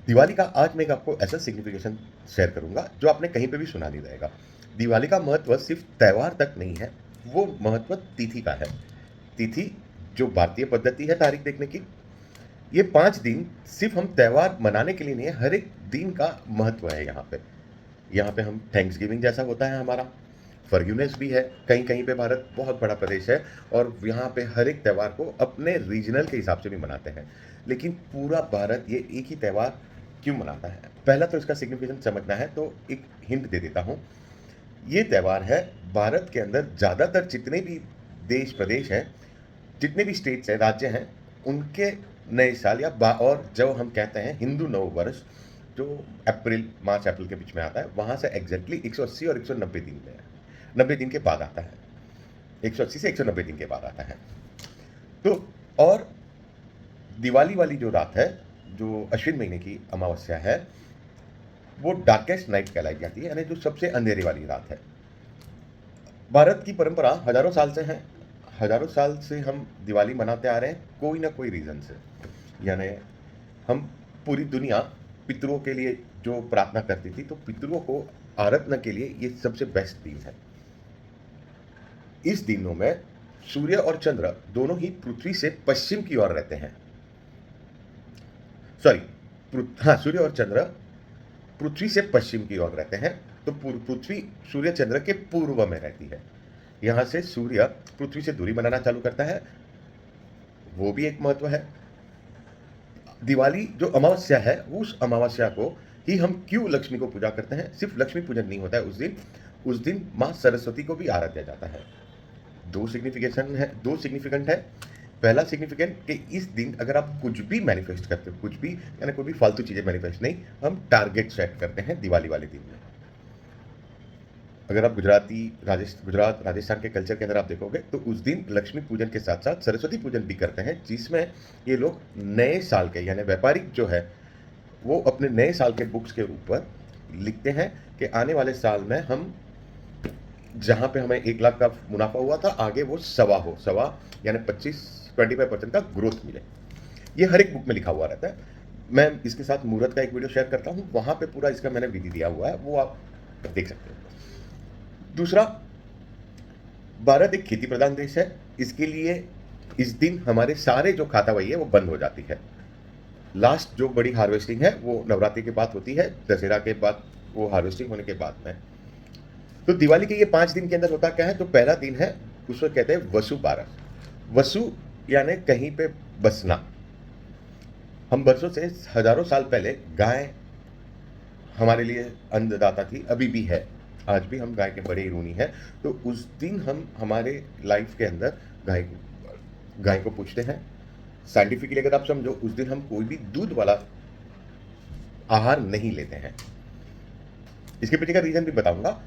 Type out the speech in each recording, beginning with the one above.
दिवाली का आज मैं एक आपको ऐसा सिग्निफिकेशन शेयर करूँगा, जो आपने कहीं पे भी सुना नहीं रहेगा। दिवाली का महत्व सिर्फ़ त्योहार तक नहीं है, वो महत्व तिथि का है। तिथि जो भारतीय पद्धति है तारीख देखने की, ये 5 दिन सिर्फ़ हम त्योहार मनाने के लिए नहीं है, हर एक दिन का महत्व है यहाँ पे। यहाँ पे हम थैंक्सगिविंग जैसा होता है हमारा, फॉरगिवनेस भी है, कहीं-कहीं पे भारत बहुत बड़ा प्रदेश है और यहाँ पे हर एक त्योहार को अपने रीजनल के हिसाब से भी मनाते हैं। लेकिन पूरा भारत ये एक ही त्योहार क्यों मनाता है? पहला तो इसका सिग्निफिकेशन समझना है तो एक हिंट दे देता हूँ। ये त्योहार है भारत के अंदर ज़्यादातर जितने भी देश, प्रदेश हैं, जितने भी स्टेट्स हैं, राज्य हैं, उनके नए साल या बा और जो हम कहते हैं हिंदू नववर्ष, जो अप्रैल, मार्च, अप्रैल के बीच में आता है, वहाँ से एग्ज़ैक्टली 180 और 190 दिन में है। 90 दिन के बाद आता है। 180 से 190 दिन के बाद आता है। तो और दिवाली वाली जो रात है, जो अश्विन महीने की अमावस्या है, वो डार्केस्ट नाइट कहलाई जाती है, यानी जो सबसे अंधेरे वाली रात है। भारत की परंपरा हज़ारों साल से है। हज़ारों साल से हम दिवाली मनाते आ रहे हैं, कोई ना कोई रीज़न से। यानी हम पूरी दुनिया पितरों के लिए जो प्रार्थना करती थी, तो पितरों को आराधना के लिए ये सबसे बेस्ट दिन है। इस दिनों में सूर्य और चंद्र दोनों ही पृथ्वी से पश्चिम की ओर रहते हैं। सॉरी, हाँ, सूर्य और चंद्र पृथ्वी से पश्चिम की ओर रहते हैं, तो पृथ्वी सूर्य चंद्र के पूर्व में रहती है। यहाँ से सूर्य पृथ्वी से दूरी बनाना चालू करता है, वो भी एक महत्व है। दिवाली जो अमावस्या है, उस अमावस्या को ही हम क्यों लक्ष्मी को पूजा करते हैं? सिर्फ लक्ष्मी पूजन नहीं होता है उस दिन माँ सरस्वती को भी आराध्या जाता है। 2 सिग्निफिकेंट है। पहला सिग्निफिकेंट कि इस दिन अगर आप कुछ भी मैनिफेस्ट करते हो, कुछ भी यानी कोई भी फालतू चीज़ें मैनिफेस्ट नहीं, हम टारगेट सेट करते हैं दिवाली वाले दिन में। अगर आप गुजरात, राजस्थान के कल्चर के अंदर आप देखोगे, तो उस दिन लक्ष्मी पूजन के साथ-साथ सरस्वती पूजन भी करते हैं, जिसमें ये लोग नए साल के यानी व्यापारिक जो है, वो अपने नए साल के बुक्स के ऊपर लिखते हैं कि आने वाले साल में हम जहाँ पे हमें 1 लाख का मुनाफा हुआ था, आगे वो सवा यानी 25% का ग्रोथ मिले। ये हर एक बुक में लिखा हुआ रहता है। मैं इसके साथ मुहूर्त का एक वीडियो शेयर करता हूँ, वहाँ पे पूरा इसका मैंने विधि दिया हुआ है, वो आप देख सकते हो। दूसरा, भारत एक खेती प्रधान देश है, इसके लिए इस दिन हमारे सारे जो खाता-बही है, वो बंद हो जाती है। लास्ट जो बड़ी हार्वेस्टिंग है, वो नवरात्रि के बाद होती है, दशहरा के बाद, वो हार्वेस्टिंग होने के बाद में। तो दिवाली के ये 5 दिन के अंदर होता क्या है? तो पहला दिन है, उसको कहते हैं वसु बारस। वसु यानी कहीं पे बसना। हम बरसों से, हज़ारों साल पहले गाय हमारे लिए अन्नदाता थी, अभी भी है। आज भी हम गाय के बड़े ही ऋणी हैं। तो उस दिन हम हमारे लाइफ के अंदर गाय को पूजते हैं। साइंटिफिकली अगर आप समझो, उस दिन हम कोई भी दूध वाला आहार नहीं लेते हैं। इसके पीछे का रीज़न भी बताऊँगा,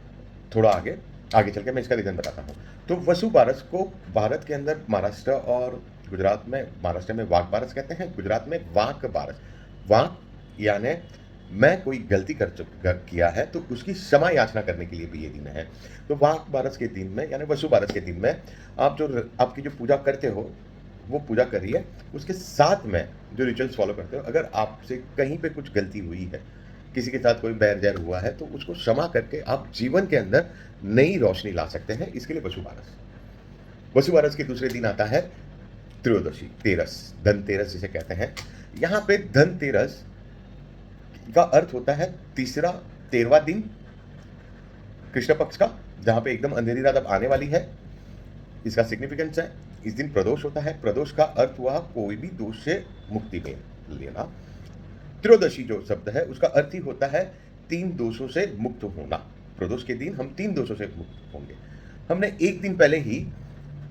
थोड़ा आगे चल के मैं इसका रीज़न बताता हूँ। तो वसु बारस को भारत के अंदर महाराष्ट्र और गुजरात में, महाराष्ट्र में वाघ बारस कहते हैं, गुजरात में वाक बारस। वाक यानी मैं कोई गलती किया है, तो उसकी क्षमा याचना करने के लिए भी ये दिन है। तो वाक बारस के दिन में यानी वसु बारस के दिन में आप आपकी जो पूजा करते हो, वो पूजा करिए। उसके साथ में जो रिचुअल्स फॉलो करते हो, अगर आपसे कहीं पे कुछ गलती हुई है, किसी के साथ कोई बैर-ज़ैर हुआ है, तो उसको क्षमा करके आप जीवन के अंदर नई रोशनी ला सकते हैं। इसके लिए वसु बारस। वसु बारस के दूसरे दिन आता है त्रयोदशी, तेरस, धनतेरस जिसे कहते हैं। यहाँ पे धनतेरस का अर्थ होता है तीसरा, 13वां दिन कृष्ण पक्ष का, जहाँ पे एकदम अंधेरी रात अब आने वाली है। इसका सिग्निफिकेंस है, इस दिन प्रदोष होता है। प्रदोष का अर्थ हुआ कोई भी दोष से मुक्ति में लेना। त्रयोदशी जो शब्द है, उसका अर्थ ही होता है 3 दोषों से मुक्त होना। प्रदोष के दिन हम 3 दोषों से मुक्त होंगे। हमने एक दिन पहले ही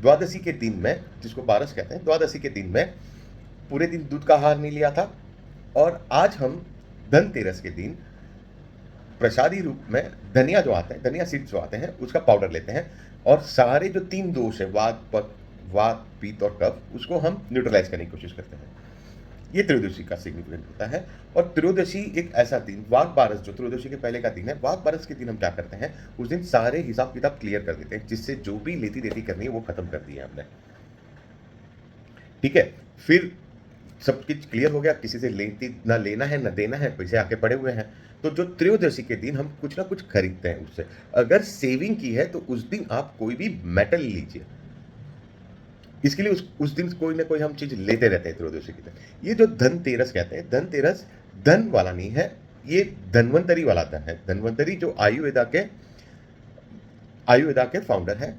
द्वादशी के दिन में, जिसको बारस कहते हैं, द्वादशी के दिन में पूरे दिन दूध का आहार नहीं लिया था, और आज हम धनतेरस के दिन प्रसादी रूप में धनिया जो आता है, धनिया सीड्स जो आते हैं, उसका पाउडर लेते हैं, और सारे जो 3 दोष है, वात, पित्त और कफ, उसको हम न्यूट्रलाइज करने की कोशिश करते हैं। ये त्रयोदशी का सिग्निफिकेंट होता है। और त्रयोदशी एक ऐसा दिन, वाघ बारस जो त्रयोदशी के पहले का दिन है, वाघ बारस के दिन हम क्या करते हैं, उस दिन सारे हिसाब किताब क्लियर कर देते हैं, जिससे जो भी लेती देती करनी है वो खत्म कर दी है हमने। ठीक है। फिर सब कुछ क्लियर हो गया, किसी से लेती ना लेना है, ना देना है, पैसे आके पड़े हुए हैं। तो जो त्रयोदशी के दिन हम कुछ ना कुछ खरीदते हैं उससे। अगर सेविंग की है, तो उस दिन आप कोई भी मेटल लीजिए। इसके लिए उस दिन कोई ना कोई हम चीज़ लेते रहते हैं त्रयोदशी के दिन। ये जो धनतेरस कहते हैं, धनतेरस धन वाला नहीं है, ये धन्वंतरी वाला धन है। धन्वंतरी जो आयुर्वेदा के फाउंडर हैं।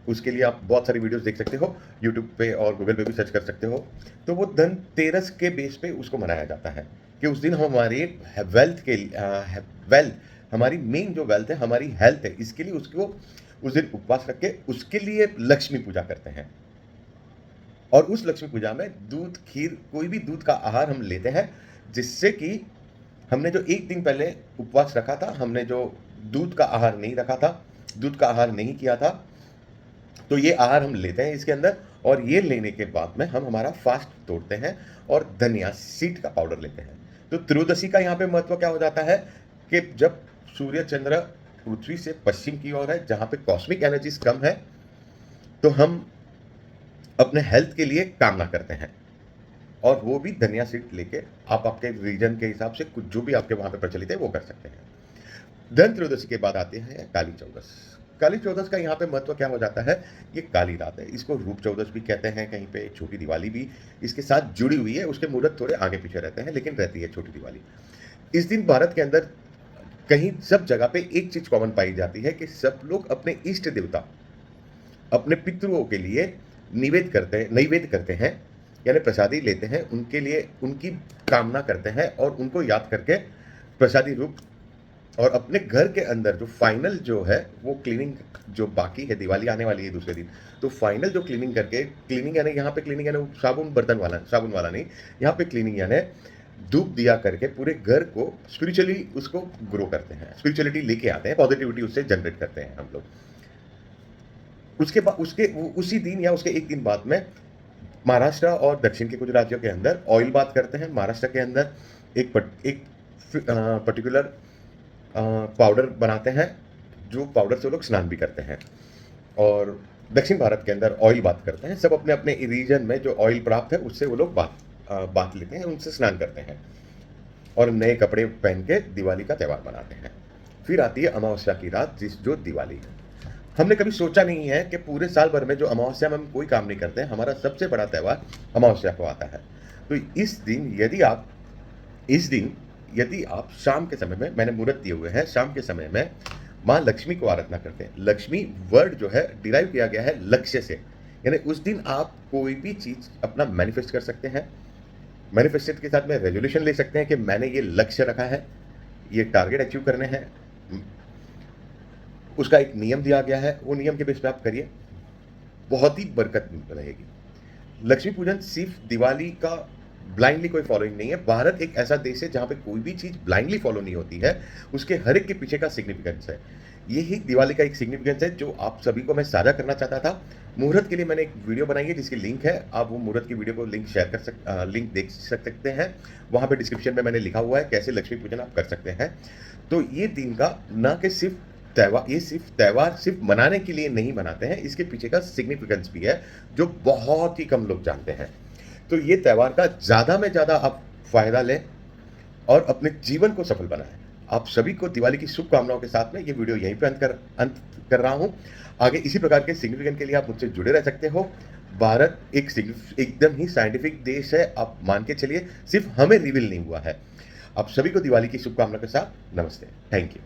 उसके लिए आप बहुत सारी वीडियोस देख सकते हो, यूट्यूब पे और गूगल पे भी सर्च कर सकते हो। तो वो धनतेरस के बेस पे उसको मनाया जाता है कि उस दिन हमारी वेल्थ के वेल्थ हमारी मेन जो वेल्थ है, हमारी हेल्थ है, इसके लिए उसको उस दिन उपवास रख के उसके लिए लक्ष्मी पूजा करते हैं। और उस लक्ष्मी पूजा में दूध, खीर, कोई भी दूध का आहार हम लेते हैं, जिससे कि हमने जो एक दिन पहले उपवास रखा था, हमने जो दूध का आहार नहीं रखा था, दूध का आहार नहीं किया था, तो ये आहार हम लेते हैं इसके अंदर। और ये लेने के बाद में हम हमारा फास्ट तोड़ते हैं और धनिया सीड का पाउडर लेते हैं। तो त्रयोदशी का यहाँ पे महत्व क्या हो जाता है कि जब सूर्य चंद्र पृथ्वी से पश्चिम की ओर है, जहाँ पे कॉस्मिक एनर्जीज कम है, तो हम अपने हेल्थ के लिए कामना करते हैं। और वो भी धनिया सीड लेके आप आपके रीजन के हिसाब से कुछ जो भी आपके वहाँ पे प्रचलित है वो कर सकते हैं। धन त्रयोदशी के बाद आते हैं काली चौदस। काली चौदस का यहाँ पे महत्व क्या हो जाता है, ये काली रात है, इसको रूप चौदस भी कहते हैं, कहीं पे छोटी दिवाली भी इसके साथ जुड़ी हुई है। उसके मुहूर्त थोड़े आगे पीछे रहते हैं, लेकिन रहती है छोटी दिवाली। इस दिन भारत के अंदर कहीं सब जगह पे एक चीज कॉमन पाई जाती है कि सब लोग अपने इष्ट देवता, अपने पितरों के लिए नैवेद्य करते हैं, यानी प्रसादी लेते हैं, उनके लिए उनकी कामना करते हैं और उनको याद करके प्रसादी रूप। और अपने घर के अंदर जो फाइनल जो है वो क्लीनिंग जो बाकी है, दिवाली आने वाली है दूसरे दिन, तो फाइनल जो क्लीनिंग करके, क्लीनिंग यानी यहाँ पे क्लीनिंग यानी साबुन बर्तन वाला, साबुन वाला नहीं, यहाँ पे क्लीनिंग यानी धूप दिया करके पूरे घर को स्पिरिचुअली उसको ग्रो करते हैं, स्पिरिचुअलिटी लेके आते हैं, पॉजिटिविटी उससे जनरेट करते हैं हम लोग। उसके बाद उसी दिन या उसके एक दिन बाद में महाराष्ट्र और दक्षिण के कुछ राज्यों के अंदर ऑयल बाथ करते हैं। महाराष्ट्र के अंदर एक पर्टिकुलर पाउडर बनाते हैं, जो पाउडर से वो लोग स्नान भी करते हैं। और दक्षिण भारत के अंदर ऑयल बाथ करते हैं। सब अपने अपने रीजन में जो ऑयल प्राप्त है उससे वो लोग बाथ लेते हैं, उनसे स्नान करते हैं और नए कपड़े पहन के दिवाली का त्यौहार मनाते हैं। फिर आती है अमावस्या की रात, जो दिवाली है। हमने कभी सोचा नहीं है कि पूरे साल भर में जो अमावस्या में हम कोई काम नहीं करते हैं, हमारा सबसे बड़ा त्यौहार अमावस्या को आता है। तो इस दिन यदि आप शाम के समय में, मैंने मुहूर्त दिए हुए हैं, शाम के समय में माँ लक्ष्मी को आराधना करते हैं। लक्ष्मी वर्ड जो है डिराइव किया गया है लक्ष्य से, यानी उस दिन आप कोई भी चीज अपना मैनिफेस्ट कर सकते हैं। मैनिफेस्टेड के साथ में रेजोल्यूशन ले सकते हैं कि मैंने ये लक्ष्य रखा है, ये टारगेट अचीव करने हैं, उसका एक नियम दिया गया है, वो नियम के बेस पे आप करिए, बहुत ही बरकत रहेगी। लक्ष्मी पूजन सिर्फ दिवाली का ब्लाइंडली कोई फॉलोइंग नहीं है। भारत एक ऐसा देश है जहाँ पे कोई भी चीज़ ब्लाइंडली फॉलो नहीं होती है, उसके हर एक के पीछे का सिग्निफिकेंस है। यही दिवाली का एक सिग्निफिकेंस है जो आप सभी को मैं साझा करना चाहता था। मुहूर्त के लिए मैंने एक वीडियो बनाई है जिसकी लिंक है, आप वो मुहूर्त की वीडियो को लिंक देख सकते हैं। वहाँ पे डिस्क्रिप्शन में मैंने लिखा हुआ है कैसे लक्ष्मी पूजन आप कर सकते हैं। तो ये दिन का ना कि सिर्फ त्यौहार सिर्फ मनाने के लिए नहीं मनाते हैं, इसके पीछे का सिग्निफिकेंस भी है जो बहुत ही कम लोग जानते हैं। तो ये त्यौहार का ज़्यादा में ज़्यादा आप फायदा लें और अपने जीवन को सफल बनाएं। आप सभी को दिवाली की शुभकामनाओं के साथ में ये वीडियो यहीं पे अंत कर रहा हूँ। आगे इसी प्रकार के सिग्निफिकेंट के लिए आप मुझसे जुड़े रह सकते हो। भारत एकदम ही साइंटिफिक देश है, आप मान के चलिए, सिर्फ हमें रिवील नहीं हुआ है। आप सभी को दिवाली की शुभकामनाओं के साथ नमस्ते, थैंक यू।